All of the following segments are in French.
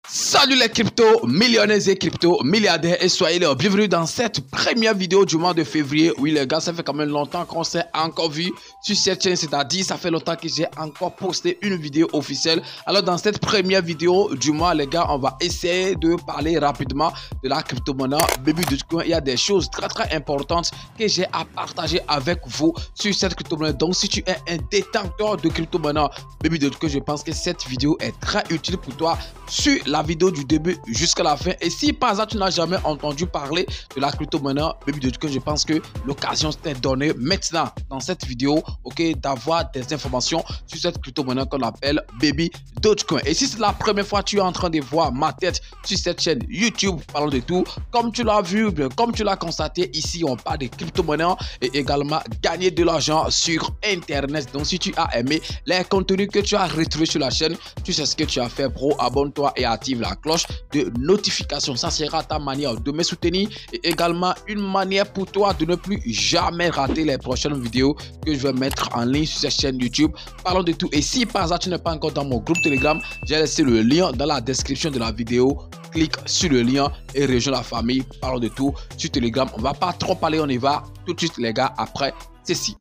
Salut les crypto-millionnaires et crypto-milliardaires et soyez les bienvenus dans cette première vidéo du mois de février. Oui les gars, ça fait quand même longtemps qu'on s'est encore vu sur cette chaîne, c'est-à-dire ça fait longtemps que j'ai encore posté une vidéo officielle. Alors dans cette première vidéo du mois les gars, on va essayer de parler rapidement de la crypto-monnaie Baby Dogecoin. Il y a des choses très importantes que j'ai à partager avec vous sur cette crypto-monnaie. Donc si tu es un détenteur de crypto-monnaie Baby Dogecoin, je pense que cette vidéo est très utile pour toi sur la vidéo du début jusqu'à la fin. Et si par hasard tu n'as jamais entendu parler de la crypto-monnaie Baby Dogecoin, je pense que l'occasion t'est donnée maintenant dans cette vidéo, ok, d'avoir des informations sur cette crypto-monnaie qu'on appelle Baby Dogecoin. Et si c'est la première fois que tu es en train de voir ma tête sur cette chaîne YouTube, parlons de tout, comme tu l'as vu, bien comme tu l'as constaté, ici on parle de crypto-monnaie et également gagner de l'argent sur internet. Donc si tu as aimé les contenus que tu as retrouvés sur la chaîne, tu sais ce que tu as fait, bro. Abonne-toi et active la cloche de notification. Ça sera ta manière de me soutenir et également une manière pour toi de ne plus jamais rater les prochaines vidéos que je vais mettre en ligne sur cette chaîne YouTube. Parlons de tout. Et si par hasard tu n'es pas encore dans mon groupe Telegram, j'ai laissé le lien dans la description de la vidéo. Clique sur le lien et rejoins la famille. Parlons de tout sur Telegram. On va pas trop parler, on y va tout de suite les gars après ceci.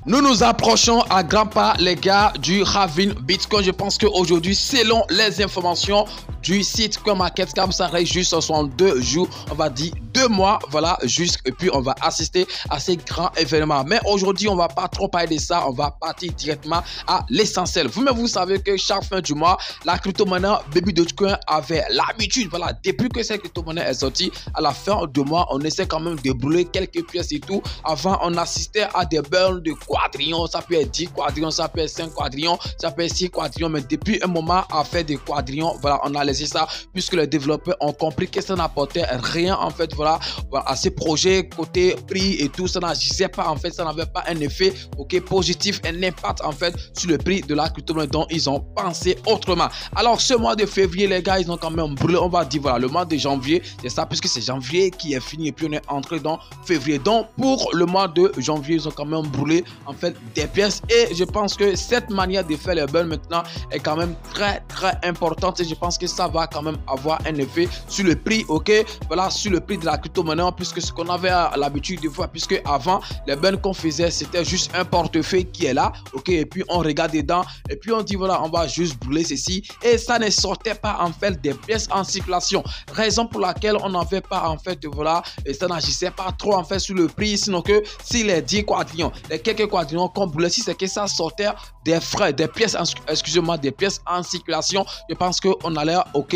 Nous nous approchons à grands pas les gars du halving Bitcoin. Je pense qu'aujourd'hui, selon les informations du site CoinMarketCap, ça reste juste 62 jours, on va dire 2 mois, voilà, juste, et puis on va assister à ces grands événements. Mais aujourd'hui, on va pas trop parler de ça, on va partir directement à l'essentiel. Vous-même, vous savez que chaque fin du mois, la crypto-monnaie Baby Dogecoin avait l'habitude, voilà, depuis que cette crypto-monnaie est sortie, à la fin du mois, on essaie quand même de brûler quelques pièces et tout. Avant, on assistait à des burns de quadrillions, ça peut être 10 quadrillions, ça peut être 5 quadrillions, ça peut être 6 quadrillions, mais depuis un moment, à faire des quadrillions, voilà, on a laissé ça, puisque les développeurs ont compris que ça n'apportait rien, en fait, voilà, à ces projets, côté prix et tout, ça n'agissait pas, en fait, ça n'avait pas un effet, ok, positif, un impact, en fait, sur le prix de la crypto-monnaie, dont ils ont pensé autrement. Alors, ce mois de février, les gars, ils ont quand même brûlé, on va dire, voilà, le mois de janvier, c'est ça, puisque c'est janvier qui est fini, et puis on est entré dans février. Donc, pour le mois de janvier, ils ont quand même brûlé, en fait, des pièces, et je pense que cette manière de faire les burns maintenant est quand même très importante, et je pense que ça va quand même avoir un effet sur le prix, ok, voilà, sur le prix de la crypto-monnaie, puisque ce qu'on avait l'habitude de voir, puisque avant les burns qu'on faisait, c'était juste un portefeuille qui est là, ok, et puis on regarde dedans, et puis on dit voilà, on va juste brûler ceci, et ça ne sortait pas en fait des pièces en circulation, raison pour laquelle on n'avait pas en fait, voilà, et ça n'agissait pas trop en fait sur le prix, sinon que si les 10 quadrillions, les quelques quadrillions qu'on brûlait, si c'est que ça sortait des frais, des pièces, excusez-moi, des pièces en circulation, je pense qu'on allait, ok,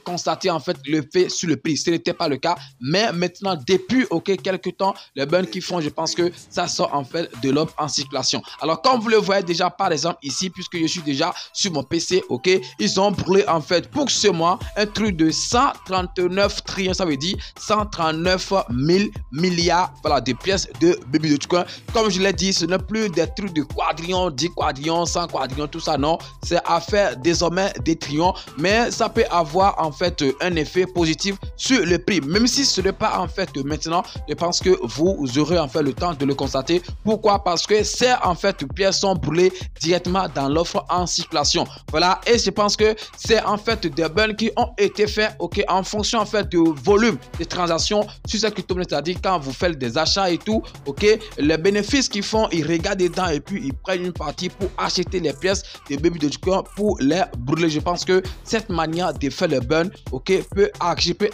constater en fait le fait sur le prix. Ce n'était pas le cas, mais maintenant depuis, ok, quelques temps, les burns qui font, je pense que ça sort en fait de l'offre en circulation. Alors comme vous le voyez déjà par exemple ici, puisque je suis déjà sur mon PC, ok, ils ont brûlé en fait pour ce mois un truc de 139 trillions, ça veut dire 139 000 milliards, voilà, de pièces de Baby Dogecoin. Comme je l'ai dit, ce n'est plus des trucs de quadrillions, 10 quadrillions, 100 quadrillions, tout ça, non, c'est à faire désormais des trillions, mais ça peut avoir en fait un effet positif sur le prix, même si ce n'est pas en fait maintenant. Je pense que vous aurez en fait le temps de le constater. Pourquoi? Parce que ces en fait pièces sont brûlées directement dans l'offre en circulation, voilà, et je pense que c'est en fait des burns qui ont été faits, ok, en fonction en fait du volume des transactions sur cette crypto-monnaie, c'est-à-dire quand vous faites des achats et tout, ok, les bénéfices qu'ils font, ils regardent dedans et puis ils prennent une partie pour acheter les pièces de Baby Dogecoin pour les brûler. Je pense que cette manière de faire le burn, ok, peut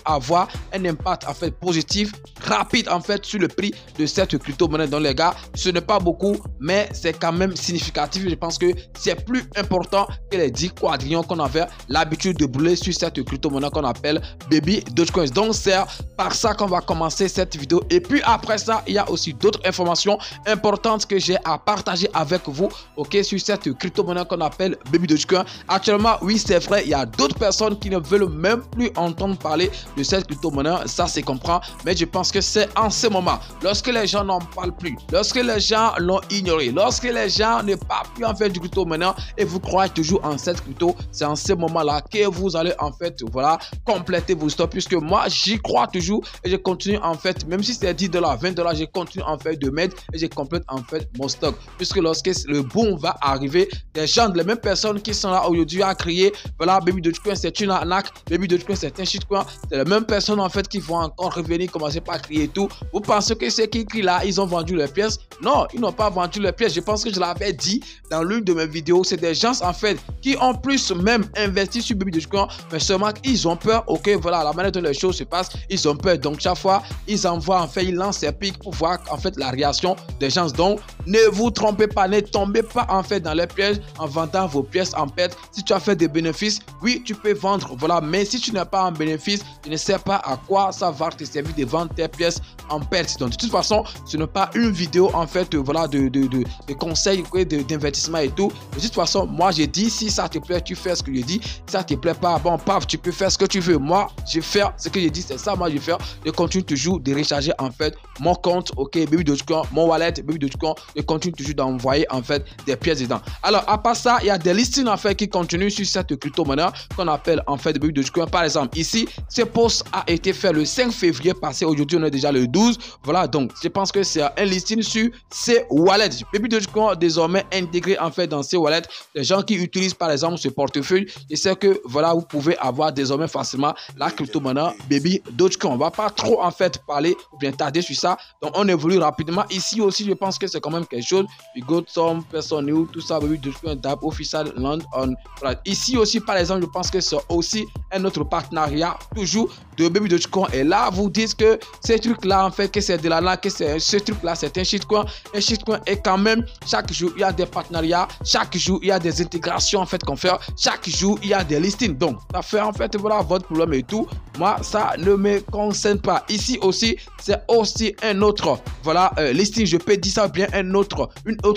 avoir un impact en fait positif, rapide en fait sur le prix de cette crypto-monnaie. Donc les gars, ce n'est pas beaucoup, mais c'est quand même significatif. Je pense que c'est plus important que les 10 quadrillions qu'on avait l'habitude de brûler sur cette crypto-monnaie qu'on appelle Baby Dogecoin. Donc c'est par ça qu'on va commencer cette vidéo. Et puis après ça, il y a aussi d'autres informations importantes que j'ai à partager avec vous, ok, sur cette crypto-monnaie qu'on appelle Baby Dogecoin. Actuellement, oui, c'est vrai, il y a d'autres personnes qui ne veulent même plus entendre parler de cette crypto-monnaie. ça se comprend, mais je pense que c'est en ce moment, lorsque les gens n'en parlent plus, lorsque les gens l'ont ignoré, lorsque les gens ne parlent plus en fait du crypto maintenant et vous croyez toujours en cette crypto, c'est en ce moment-là que vous allez en fait, voilà, compléter vos stocks, puisque moi, j'y crois toujours et je continue en fait, même si c'est $10, $20, je continue en fait de mettre et je complète en fait mon stock, puisque lorsque le boom va arriver, des gens, les mêmes personnes qui sont là aujourd'hui à crier, voilà, Baby Dogecoin c'est une arnaque, Baby Dogecoin c'est un shitcoin, c'est les mêmes personnes en fait qui vont encore revenir commencer par crier tout. Vous pensez que ceux qui crient là, ils ont vendu les pièces? Non, ils n'ont pas vendu les pièces. Je pense que je l'avais dit dans l'une de mes vidéos, c'est des gens en fait qui ont plus même investi sur Baby Dogecoin, mais seulement ils ont peur. Ok, voilà la manière dont les choses se passent, ils ont peur, donc chaque fois ils envoient en fait, ils lancent des pics pour voir en fait la réaction des gens. Donc ne vous trompez pas, ne tombez pas en fait dans les pièges en vendant vos pièces en perte. Si tu as fait des bénéfices, oui tu peux vendre, voilà, mais si tu n'es pas en bénéfice, tu ne sais pas à quoi ça va te servir de vendre tes pièces en perte. Donc de toute façon, ce n'est pas une vidéo en fait, voilà, de conseils, d'investissement et tout. De toute façon, moi j'ai dit, si ça te plaît, tu fais ce que je dis. Si ça te plaît pas, bon paf, tu peux faire ce que tu veux. Moi je fais ce que j'ai dit, c'est ça, moi je vais faire. Je continue toujours de recharger en fait mon compte, ok, Baby Dogecoin, mon wallet Baby Dogecoin, je continue toujours d'envoyer en fait des pièces dedans. Alors à part ça, il y a des listings en fait qui continuent sur cette crypto-monnaie qu'on appelle en fait Baby Dogecoin. Par exemple ici, ce post a été fait le 5 février passé, aujourd'hui on est déjà le 12, voilà, donc je pense que c'est un listing sur ces wallets. Baby Dogecoin désormais intégré en fait dans ces wallets. Les gens qui utilisent par exemple ce portefeuille, je sais que voilà, vous pouvez avoir désormais facilement la crypto-monnaie Baby Dogecoin. On va pas trop en fait parler ou bien tarder sur ça, donc on évolue rapidement. Ici aussi je pense que c'est quand même quelque chose. We got some person new, tout ça, Baby Dogecoin, DApp, official land on. Voilà. Ici aussi par exemple, je pense que c'est aussi un autre partenariat toujours de Baby Dogecoin, et là vous dites que ces trucs là en fait, que c'est de la là, que c'est ce truc là c'est un shitcoin. Un shitcoin est quand même, chaque jour il y a des partenariats, chaque jour il y a des intégrations en fait qu'on fait, chaque jour il y a des listings, donc ça fait en fait voilà votre problème et tout. Moi ça ne me concerne pas. Ici aussi c'est aussi un autre voilà listing, je peux dire ça bien, une autre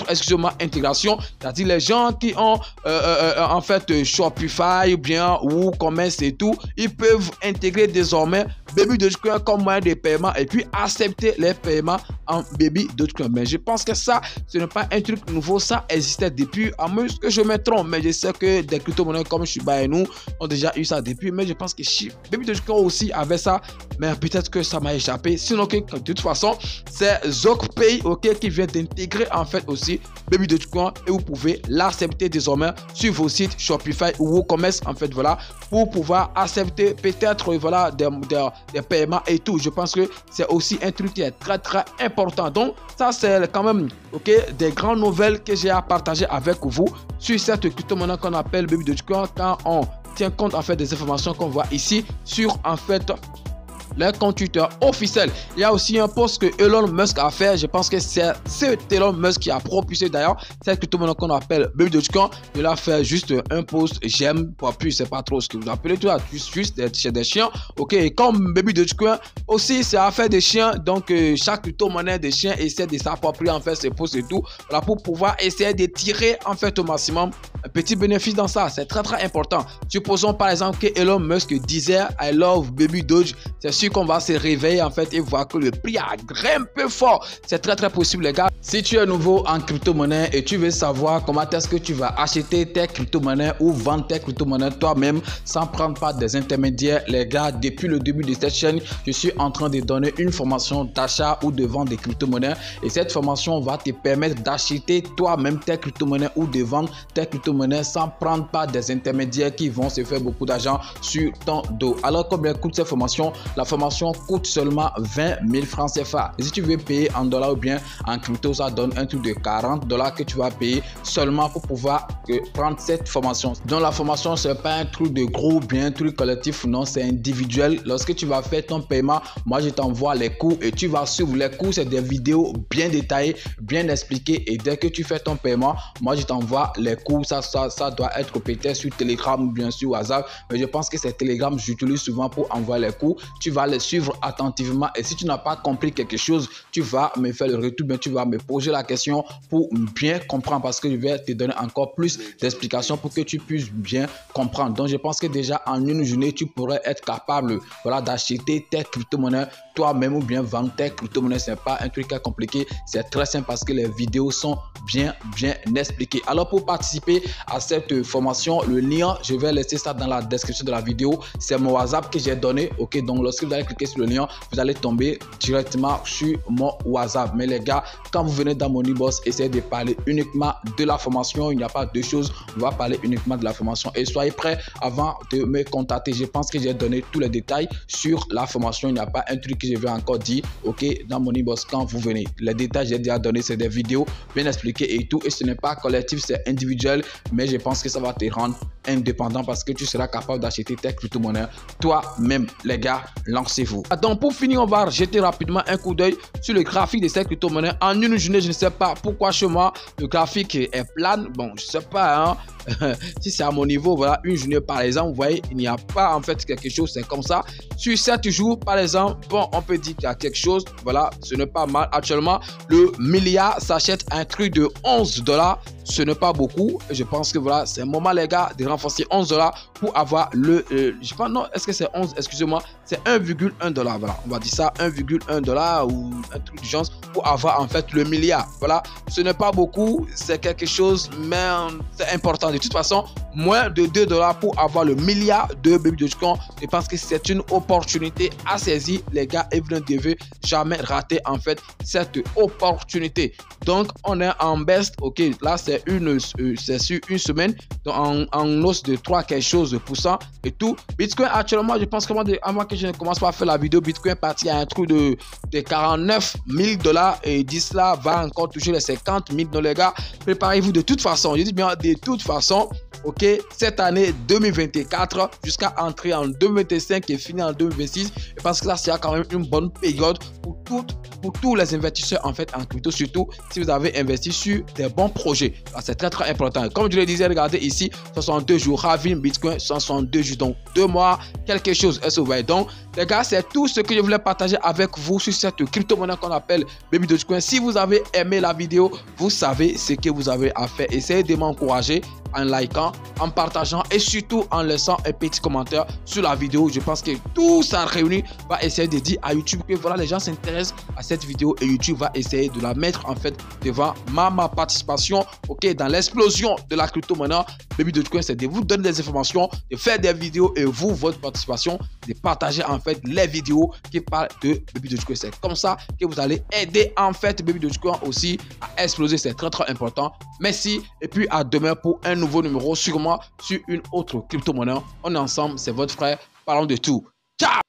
excusez-moi intégration, c'est-à-dire les gens qui ont en fait Shopify ou bien WooCommerce et tout, ils peuvent intégrer désormais Baby Dogecoin comme moyen de paiement et puis accepter les paiements en Baby Dogecoin. Mais je pense que ça, ce n'est pas un truc nouveau, ça existait depuis, à moins que je me trompe, mais je sais que des crypto-monnaies comme Shiba et nous ont déjà eu ça depuis, mais je pense que Baby Dogecoin aussi avait ça, mais peut-être que ça m'a échappé. Sinon que de toute façon, c'est ZocPay, ok, qui vient d'intégrer en fait aussi Baby Dogecoin, et vous pouvez l'accepter désormais sur vos sites Shopify ou WooCommerce en fait, voilà, pour pouvoir accepter peut-être voilà des paiements et tout. Je pense que c'est aussi un truc qui est très important. Donc ça c'est quand même ok des grandes nouvelles que j'ai à partager avec vous sur cette crypto-monnaie qu'on appelle Baby Dogecoin, quand on tient compte en fait des informations qu'on voit ici sur en fait le compte Twitter officiel. Il y a aussi un post que Elon Musk a fait. Je pense que c'est Elon Musk qui a propulsé d'ailleurs cette crypto-monnaie qu'on appelle Baby Dogecoin. Il a fait juste un post j'aime, pas plus, c'est pas trop ce que vous appelez, tout juste chez des chiens. Ok, et comme Baby Dogecoin aussi c'est affaire des chiens, donc chaque crypto-monnaie des chiens essaie de s'approprier en fait ces posts et tout, voilà, pour pouvoir essayer de tirer en fait au maximum un petit bénéfice dans ça. C'est très important. Supposons par exemple que Elon Musk disait I love Baby Doge, c'est sûr qu'on va se réveiller en fait et voir que le prix a grimpé fort. C'est très possible les gars. Si tu es nouveau en crypto-monnaie et tu veux savoir comment est-ce que tu vas acheter tes crypto-monnaies ou vendre tes crypto-monnaies toi-même sans prendre part des intermédiaires, les gars, depuis le début de cette chaîne, je suis en train de donner une formation d'achat ou de vente des crypto-monnaies, et cette formation va te permettre d'acheter toi-même tes crypto-monnaies ou de vendre tes crypto-monnaies sans prendre part des intermédiaires qui vont se faire beaucoup d'argent sur ton dos. Alors combien coûte cette formation? La formation coûte seulement 20 000 francs CFA. Et si tu veux payer en dollars ou bien en crypto, ça donne un truc de 40 $ que tu vas payer seulement pour pouvoir prendre cette formation. Donc la formation, c'est pas un truc de gros, bien un truc collectif, non, c'est individuel. Lorsque tu vas faire ton paiement, moi je t'envoie les cours et tu vas suivre les cours. C'est des vidéos bien détaillées, bien expliquées, et dès que tu fais ton paiement, moi je t'envoie les cours. Ça doit être peut-être sur Telegram ou bien sur WhatsApp, mais je pense que c'est Telegram j'utilise souvent pour envoyer les cours. Tu vas les suivre attentivement, et si tu n'as pas compris quelque chose, tu vas me faire le retour, mais tu vas me poser la question pour bien comprendre parce que je vais te donner encore plus d'explications pour que tu puisses bien comprendre. Donc, je pense que déjà en une journée, tu pourrais être capable voilà, d'acheter tes crypto-monnaies toi-même ou bien vendre tes crypto-monnaies. Ce n'est pas un truc compliqué, c'est très simple parce que les vidéos sont bien expliquées. Alors, pour participer à cette formation, le lien, je vais laisser ça dans la description de la vidéo. C'est mon WhatsApp que j'ai donné. Ok, donc lorsque vous allez cliquer sur le lien, vous allez tomber directement sur mon WhatsApp. Mais les gars, quand vous venez dans mon e-boss, essayez de parler uniquement de la formation. Il n'y a pas deux choses. On va parler uniquement de la formation. Et soyez prêts avant de me contacter. Je pense que j'ai donné tous les détails sur la formation. Il n'y a pas un truc que je vais encore dire. Ok, dans mon e-boss, quand vous venez, les détails j'ai déjà donné, c'est des vidéos bien expliquées et tout. Et ce n'est pas collectif, c'est individuel. Mais je pense que ça va te rendre indépendant parce que tu seras capable d'acheter tes crypto-monnaies toi-même. Les gars, lancez-vous. Donc pour finir, on va jeter rapidement un coup d'œil sur le graphique de ces crypto-monnaies. En une journée, je ne sais pas pourquoi chez moi le graphique est plane. Bon, je sais pas hein. Si c'est à mon niveau, voilà, une journée par exemple, vous voyez, il n'y a pas en fait quelque chose, c'est comme ça. Sur 7 jours par exemple, bon, on peut dire qu'il y a quelque chose, voilà, ce n'est pas mal. Actuellement, le milliard s'achète un truc de 11 $. Ce n'est pas beaucoup. Je pense que voilà, c'est un moment les gars de renforcer 11 $ pour avoir le, je sais pas, non, est-ce que c'est 11, excusez-moi, c'est 1,1 $, voilà, on va dire ça, 1,1 $ ou un truc du genre pour avoir en fait le milliard. Voilà, ce n'est pas beaucoup, c'est quelque chose, mais c'est important. De toute façon, moins de 2 $ pour avoir le milliard de Baby Dogecoin. Je pense que c'est une opportunité à saisir, les gars, et vous ne devez jamais rater en fait cette opportunité. Donc, on est en baisse, ok, là c'est sur une semaine, donc en hausse de 3 quelque chose de pourcent et tout. Bitcoin actuellement, je pense que avant que je ne commence pas à faire la vidéo, Bitcoin est parti à un trou de 49 000 $ et d'ici là va encore toucher les 50 000 $, les gars. Préparez-vous de toute façon, je dis bien de toute façon. Ok, cette année 2024 jusqu'à entrer en 2025 et finir en 2026, parce que là c'est quand même une bonne période pour tous les investisseurs en fait en crypto, surtout si vous avez investi sur des bons projets. C'est très important. Comme je le disais, regardez ici, 62 jours, Halving Bitcoin, 62 jours, donc 2 mois, quelque chose. Donc les gars, c'est tout ce que je voulais partager avec vous sur cette crypto-monnaie qu'on appelle Baby Dogecoin. Si vous avez aimé la vidéo, vous savez ce que vous avez à faire. Essayez de m'encourager en likant, en partageant et surtout en laissant un petit commentaire sur la vidéo. Je pense que tout ça réuni va essayer de dire à YouTube que voilà, les gens s'intéressent à cette vidéo et YouTube va essayer de la mettre en fait devant ma participation, ok, dans l'explosion de la crypto-monnaie Baby Dogecoin. C'est de vous donner des informations, de faire des vidéos et vous, votre participation, de partager en fait les vidéos qui parlent de Baby Dogecoin. C'est comme ça que vous allez aider en fait Baby Dogecoin aussi à exploser. C'est très important. Merci et puis à demain pour un nouveau numéro sûrement sur une autre crypto-monnaie. On est ensemble, c'est votre frère. Parlons de tout. Ciao!